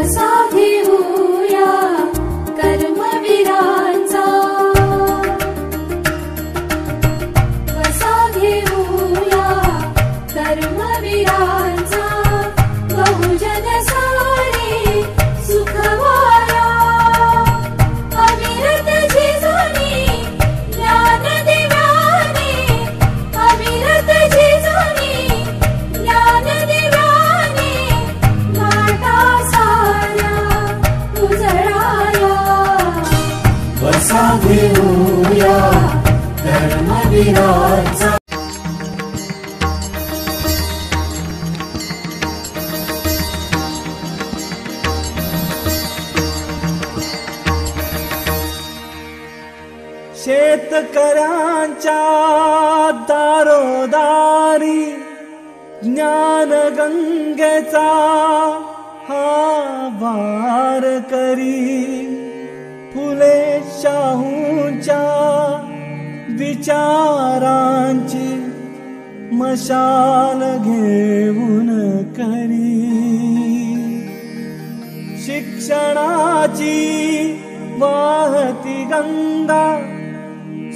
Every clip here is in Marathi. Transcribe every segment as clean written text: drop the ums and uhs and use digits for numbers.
वसा घेऊया कर्मवीरांचा, वसा घेऊया कर्मवीरांचा, बहुजन सारे सुखवाया, अविरत जिजानी ज्ञान दिव्याने, अविरत जिजानी ज्ञान दिव्याने, घाटा साऱ्या उजळाया, वसा घेऊया कर्मवीरांचा. शेतकऱ्यांच्या दारोदारी ज्ञान गंगेचा हा वार करी, फुले शाहूंच्या विचारांची मशाल घेऊन करी, शिक्षणाची वाहती गंगा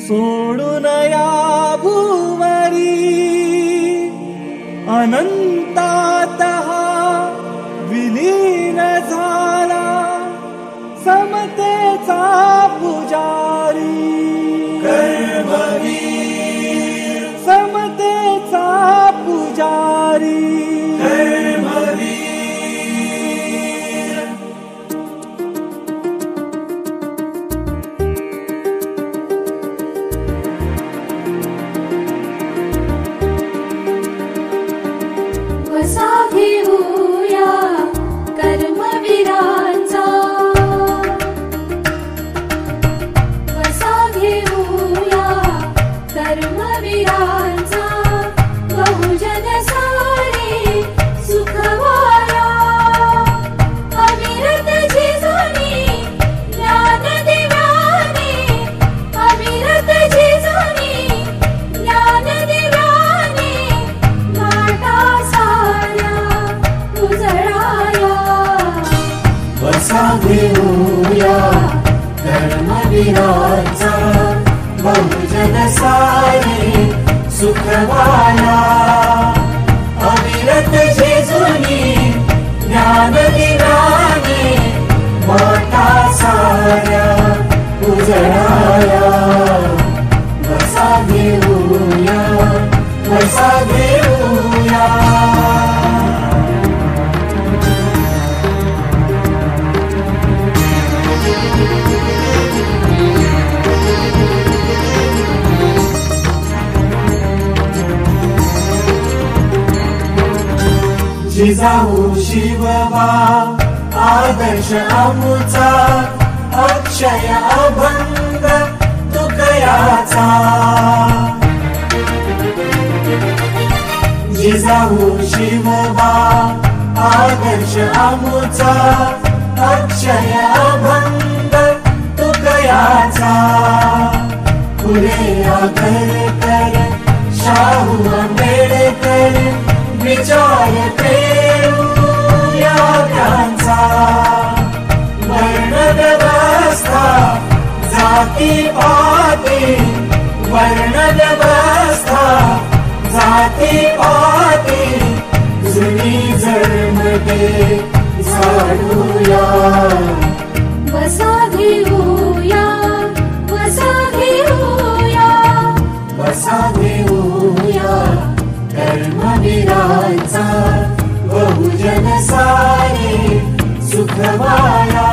सोडून या भूवरी, अनंतात हा विलीन झाला समतेचा पुजारी, कर्मवीर समतेचा पुजारी, कर्मवीर. वसा घेऊया कर्मवीरांचा, वसा घेऊया कर्मवीरांचा, बहुजन सारे सुखवाया, अविरत जिजानी ज्ञान दिव्याने, अविरत जिजानी ज्ञान दिव्याने, घाटा साऱ्या उजळाया, वसा घेऊया कर्मवीरांचा, बहुजन सारे सुखवाया, अविरत जिजुनी ज्ञान दिव्याने, घाटा साऱ्या उजळाया, वसा घेऊया, वसा घेऊया. जिजाऊ शिवबा आदर्श आमुचा, अक्षय अभंग तुकयाचा, जिजाऊ शिवबा आदर्श आमुचा, अक्षय अभंग तुकयाचा, फुले आगरकर शाहू आंबेडकर विचार प्रेरूया त्यांचा, वर्ण व्यवस्था जाती पाती, वर्ण व्यवस्था जाती पाती, जुनी जळमटे झाडूया, वसा घेऊया, वसा घेऊया, वसा घेऊया कर्मवीरांचा, बहुजन सारे सुखवाया.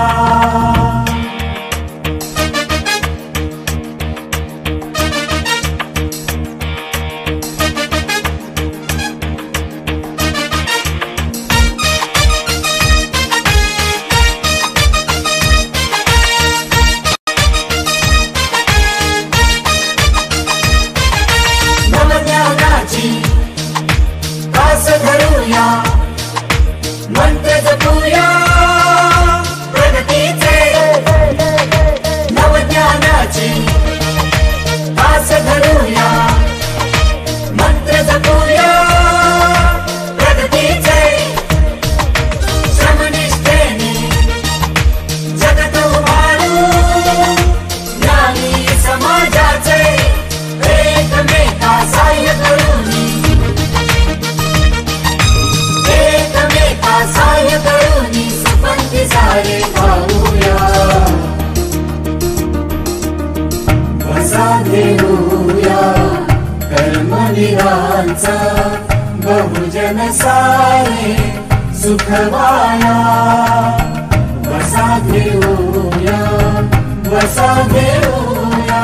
कास धरूया, मंत्र जपूया, सुखवाया वसा घेऊया वसा घेऊया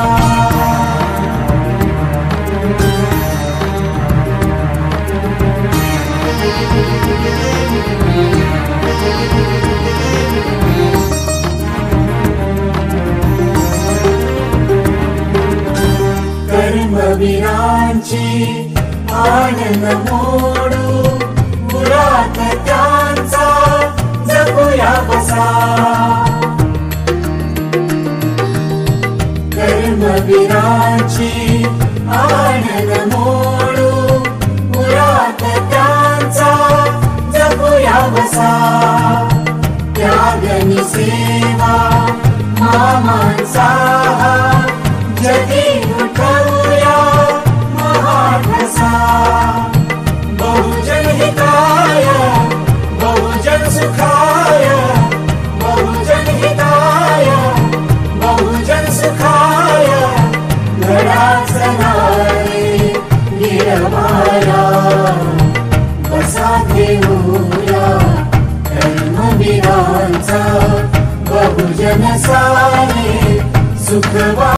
कर्मवीरांची आनंद मोडू मुरात त्यांचा जगूया बसा कर्मवीरांची आनंद मोडू मुरात त्यांचा जगूया बसा त्यागनी सेवा मामांचा जगी उठवूया महाठसा बहुजन हिताय बहुजन सुखाय बहुजन हिताय बहुजन सुखाय घडाच नारे गिरवाया वसा घेऊया कर्मवीरांचा बहुजन सारे सुखवा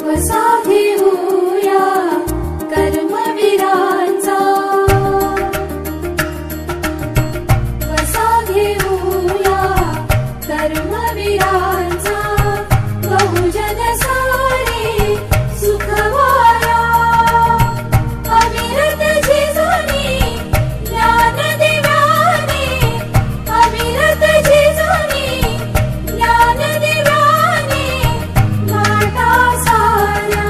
वसा घेऊया कर्मवीरांचा वसा घेऊया कर्मवीरांचा बहुजन सारे सुखवाया अविरत झिजूनी ज्ञान दिव्याने अविरत झिजूनी ज्ञान दिव्याने घाटा साऱ्या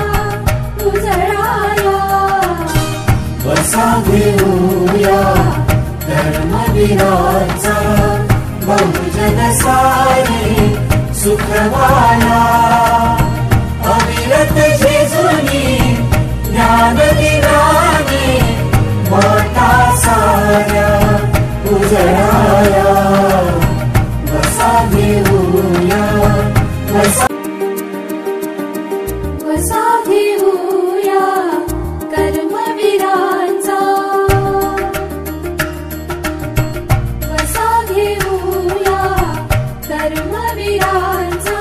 उजळाया वसा घेऊया कर्मवीरांचा बहुजन सारे सुखवाया अविरत झिजूनी ज्ञान दिव्याने वाटा साऱ्या उजळाया वसा घेऊया वसा वसा घेऊया कर्मवीरांचा वसा घेऊया कर्मवीरांचा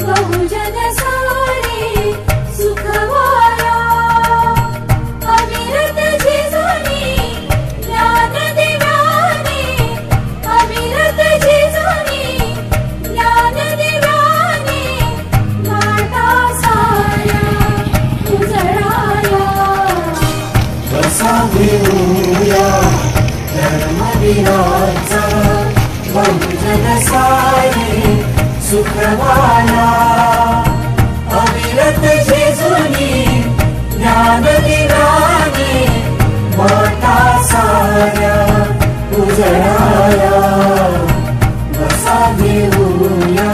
बहुजन सारे सुखवाया अविरत झिजूनी ज्ञान दिव्याने अविरत झिजूनी ज्ञान दिव्याने घाटा साऱ्या उजळाया वसा घेऊया कर्मवीरांचा बहुजन सारे सुखवाया अविरत झिजूनी ज्ञान दिव्याने वाटा साऱ्या उजळाया वसा घेऊया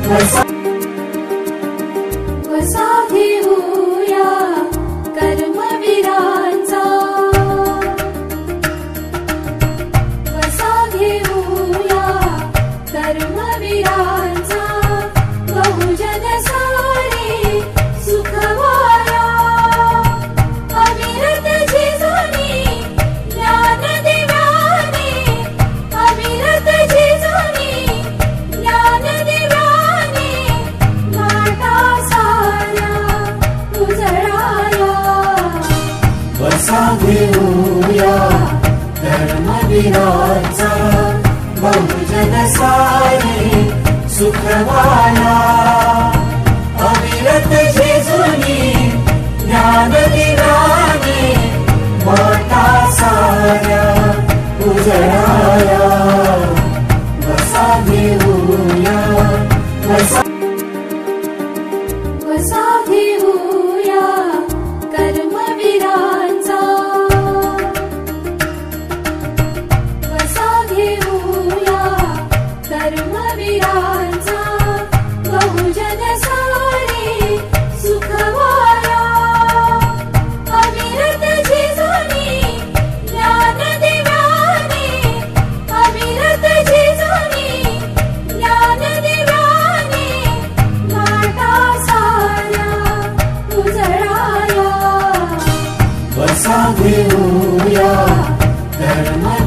वसा वसा घेऊया कर्मवीरांचा वसा घेऊया कर्मवीरांचा बहुजन सारे सुखवाया अविरत झिजूनी ज्ञान दिव्याने अविरत झिजूनी ज्ञान दिव्याने घाटा साऱ्या उजळाया वसा घेऊया कर्मवीरांचा बहुजन सारे सुखवाया अविरत झिजूनी ज्ञान दिव्याने वाटा साऱ्या उजळाया वसा घेऊया वसा वसा घेऊया कर्मवीरांचा वसा घेऊया कर्मवीरांचा बहुजन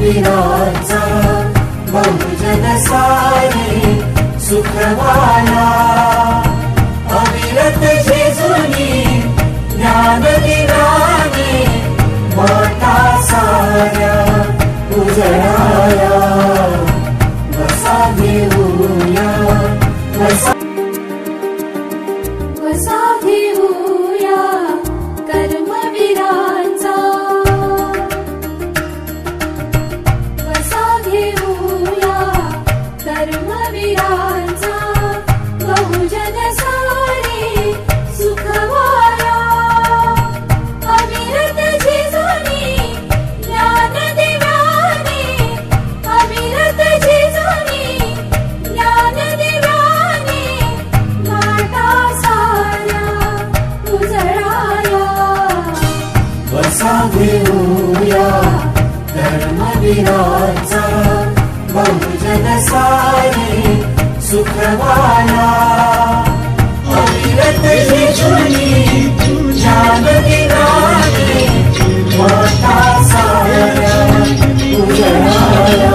धर्मवीरांचा बहुजन सारे सुखवाला अविरत जेजुनी ज्ञानदिवाने मोठा साऱ्या उजळाया वसा घेऊया वसा घेऊया कर्मवीरांचा वसा घेऊया कर्मवीरांचा बहुजन सारे सुखवाया अविरत जेजुनी ज्ञानदिवाने अविरत जेजुनी ज्ञानदिवाने माटा साऱ्या उजळाया वसा घेऊया धर्मवीरांचा बहुजन सारे सुखवाला अविरत जेजुनी ज्ञानदिवाने मोठा साऱ्या उजळाया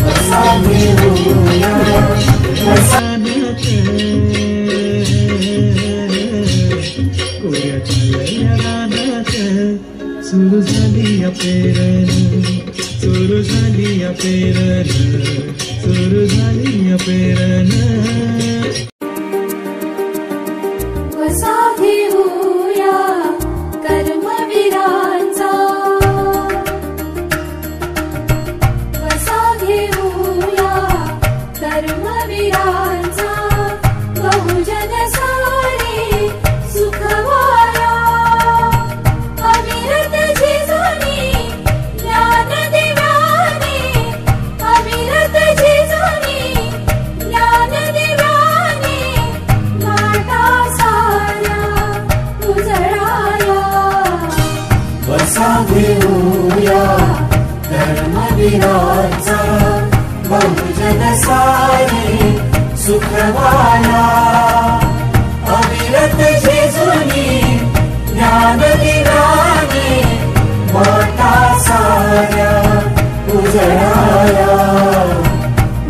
वसा घेऊया वसा सुरू झाली पेरण सुरू झाली पेरण सुरू झाली पेरण वसा घेऊया कर्मवीरांचा वसा घेऊया कर्मवीरांचा बहुजन सारे सुखवाया अविरत जेजुनी ज्ञानदिवाने अविरत जेजुनी ज्ञानदिवाने माटा साऱ्या उजळाया वसा घेऊया धर्मवीरांचा बहुजन सारे सुखवाला अविरत जेजुनी ज्ञानदिवाने मोठा साऱ्या उजळाया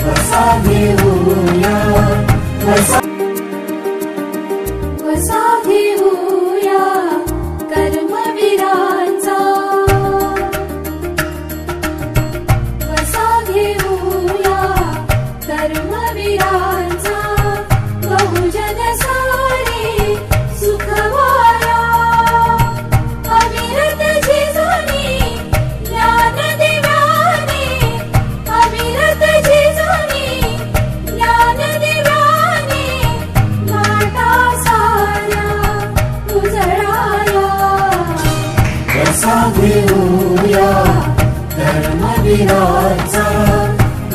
वसा घेऊया वसा घेऊया कर्मवीरांचा वसा घेऊया कर्मवीरांचा बहुजन सारे सुखवाया अविरत जेजुनी ज्ञानदिवाने अविरत जेजुनी ज्ञानदिवाने माटा साऱ्या उजळाया वसा घेऊया धर्मवीरांचा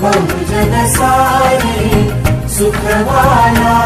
बहुजन सारे सुखवाला